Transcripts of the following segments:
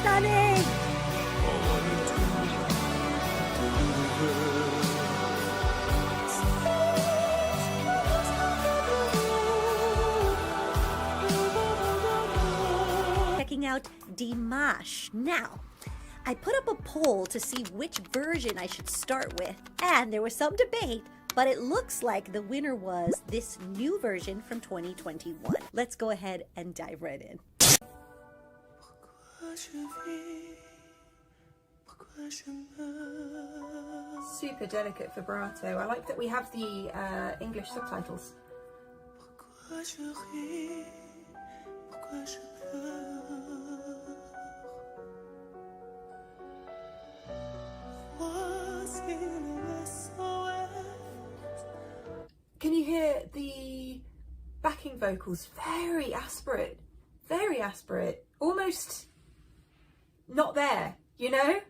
Stunning! Checking out Dimash. Now, I put up a poll to see which version I should start with, and there was some debate, but it looks like the winner was this new version from 2021. Let's go ahead and dive right in. Super delicate vibrato. I like that we have the English subtitles. Can you hear the backing vocals? Very aspirate, almost not there, you know?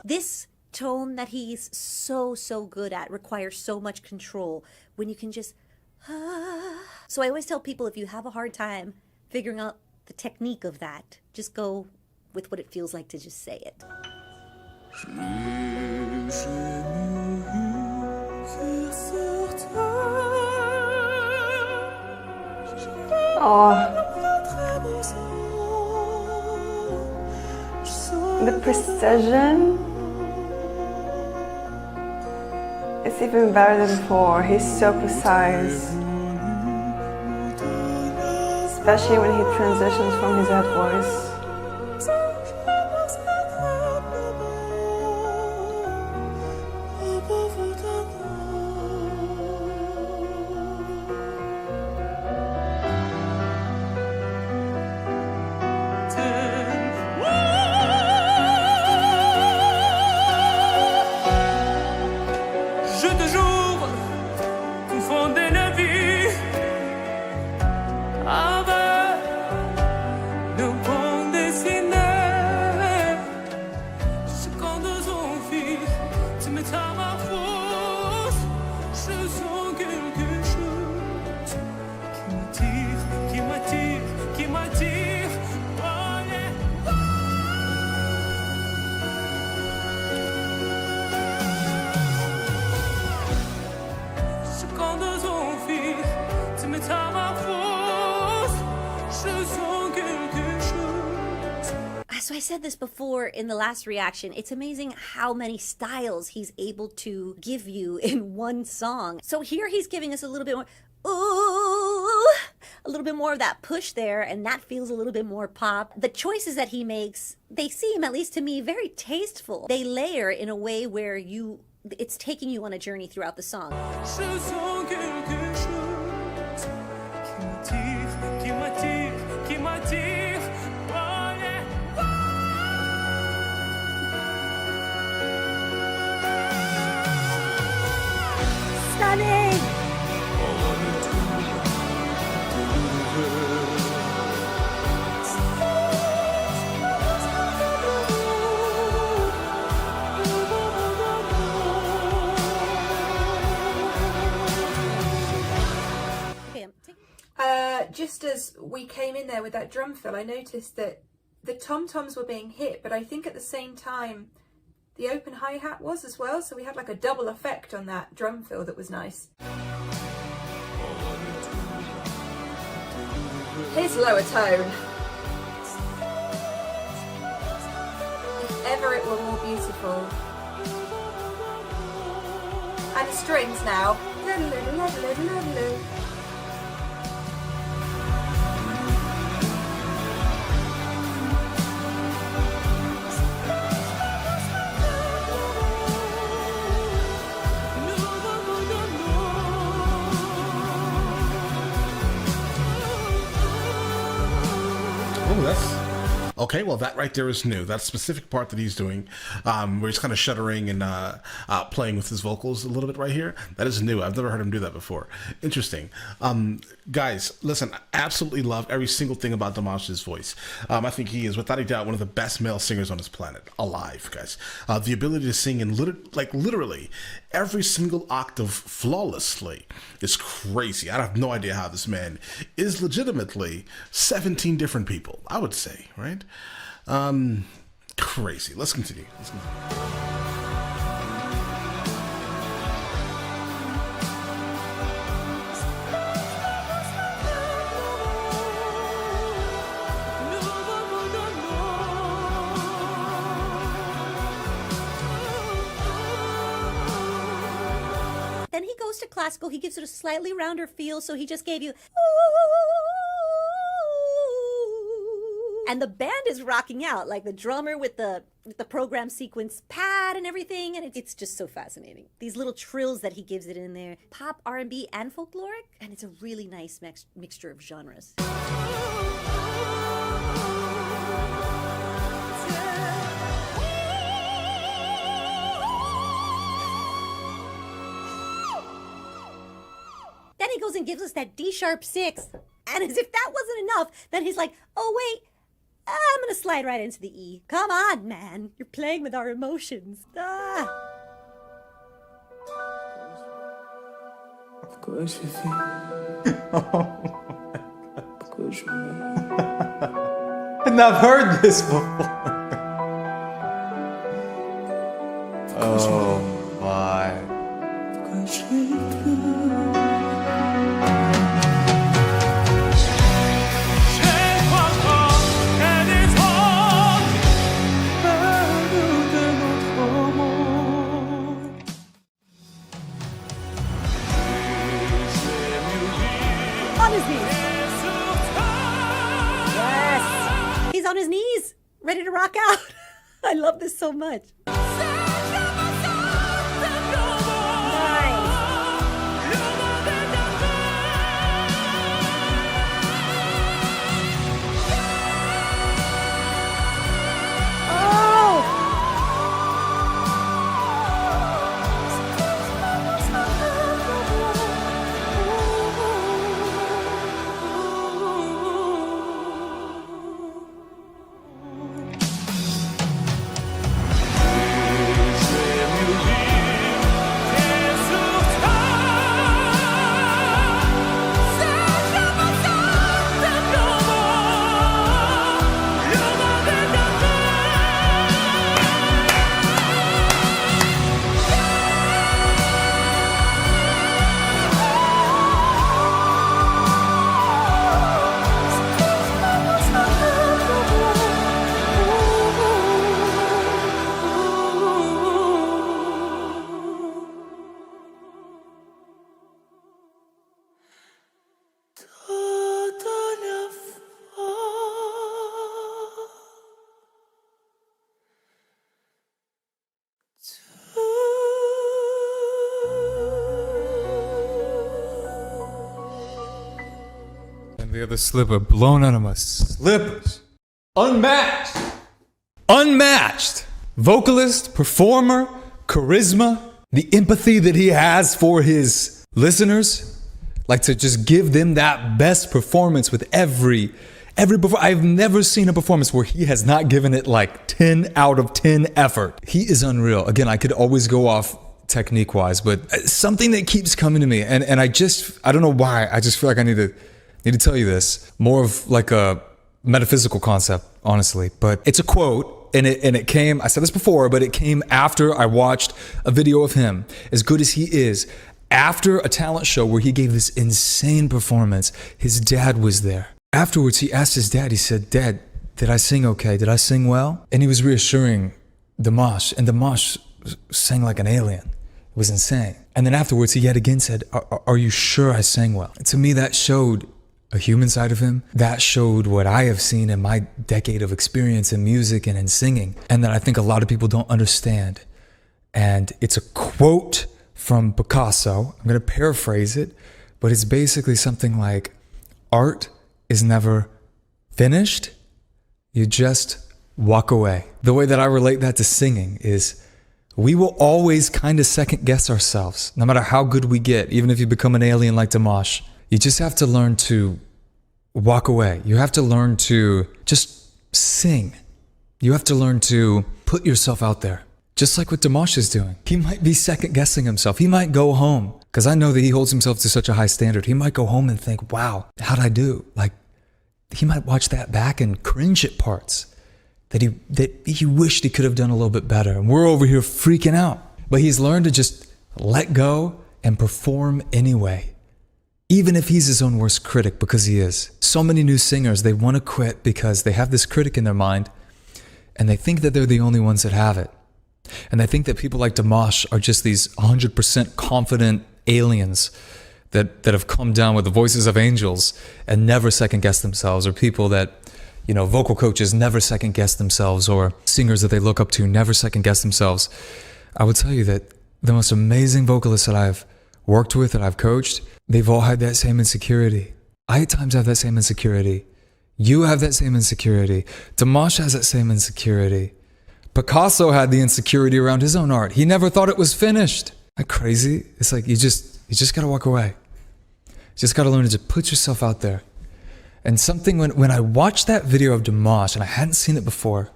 This tone that he's so good at requires so much control when you can just So I always tell people, if you have a hard time figuring out the technique of that, just go with what it feels like to just say it. The precision is even better than before. He's so precise, especially when he transitions from his head voice. So I said this before in the last reaction, it's amazing how many styles he's able to give you in one song. So here he's giving us a little bit more, ooh, a little bit more of that push there, and that feels a little bit more pop. The choices that he makes, they seem, at least to me, very tasteful. They layer in a way where it's taking you on a journey throughout the song. Stunning! Just as we came in there with that drum fill, I noticed that the tom-toms were being hit, but I think at the same time the open hi-hat was as well, so we had like a double effect on that drum fill that was nice. His lower tone. If ever it were more beautiful. And strings now. Okay, well, that right there is new. That specific part that he's doing, where he's kind of shuddering and playing with his vocals a little bit right here, that is new. I've never heard him do that before. Interesting. Guys, listen, I absolutely love every single thing about Dimash's voice. I think he is, without a doubt, one of the best male singers on this planet, alive, guys. The ability to sing in literally every single octave flawlessly is crazy. I have no idea how this man is legitimately 17 different people, I would say, right? Crazy. Let's continue. Then he goes to classical. He gives it a slightly rounder feel, so he just gave you... And the band is rocking out, like the drummer with the program sequence pad and everything, and it's just so fascinating. These little trills that he gives it in there, pop, R&B, and folkloric, and it's a really nice mixture of genres. Then he goes and gives us that D-sharp 6, and as if that wasn't enough, then he's like, oh wait, I'm gonna slide right into the E. Come on, man. You're playing with our emotions. Ah. And I've heard this before. Oh my. On his knees. Yes. He's on his knees, ready to rock out. I love this so much. The other slipper blown out of my slippers. Unmatched. Unmatched. Vocalist, performer, charisma, the empathy that he has for his listeners. Like to just give them that best performance with every I've never seen a performance where he has not given it like 10 out of 10 effort. He is unreal. Again, I could always go off technique-wise, but something that keeps coming to me, and I don't know why, I just feel like I need to tell you this. More of like a metaphysical concept, honestly. But it's a quote, and it came, I said this before, but it came after I watched a video of him, as good as he is, after a talent show where he gave this insane performance. His dad was there. Afterwards, he asked his dad, he said, "Dad, did I sing okay? Did I sing well?" And he was reassuring Dimash, and Dimash sang like an alien. It was insane. And then afterwards, he yet again said, are you sure I sang well? And to me, that showed a human side of him. That showed what I have seen in my decade of experience in music and in singing, and that I think a lot of people don't understand. And it's a quote from Picasso. I'm going to paraphrase it, but it's basically something like, art is never finished. You just walk away. The way that I relate that to singing is we will always kind of second guess ourselves, no matter how good we get, even if you become an alien like Dimash. You just have to learn to walk away. You have to learn to just sing. You have to learn to put yourself out there. Just like what Dimash is doing. He might be second guessing himself. He might go home, because I know that he holds himself to such a high standard. He might go home and think, wow, how'd I do? Like, he might watch that back and cringe at parts that he wished he could have done a little bit better. And we're over here freaking out. But he's learned to just let go and perform anyway. Even if he's his own worst critic, because he is. So many new singers, they want to quit because they have this critic in their mind and they think that they're the only ones that have it. And they think that people like Dimash are just these 100% confident aliens that have come down with the voices of angels and never second guess themselves, or people that, you know, vocal coaches never second guess themselves, or singers that they look up to never second guess themselves. I would tell you that the most amazing vocalists that I've worked with, that I've coached, they've all had that same insecurity. I at times have that same insecurity. You have that same insecurity. Dimash has that same insecurity. Picasso had the insecurity around his own art. He never thought it was finished. Isn't that crazy? It's like you just gotta walk away. You just gotta learn to just put yourself out there. And something, when I watched that video of Dimash, and I hadn't seen it before,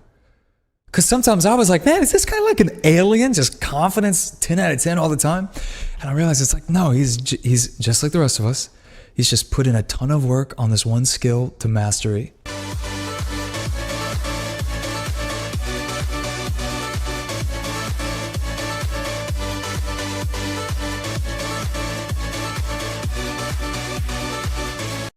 because sometimes I was like, man, is this guy like an alien? Just confidence, 10 out of 10 all the time? And I realized it's like, no, he's just like the rest of us. He's just put in a ton of work on this one skill to mastery.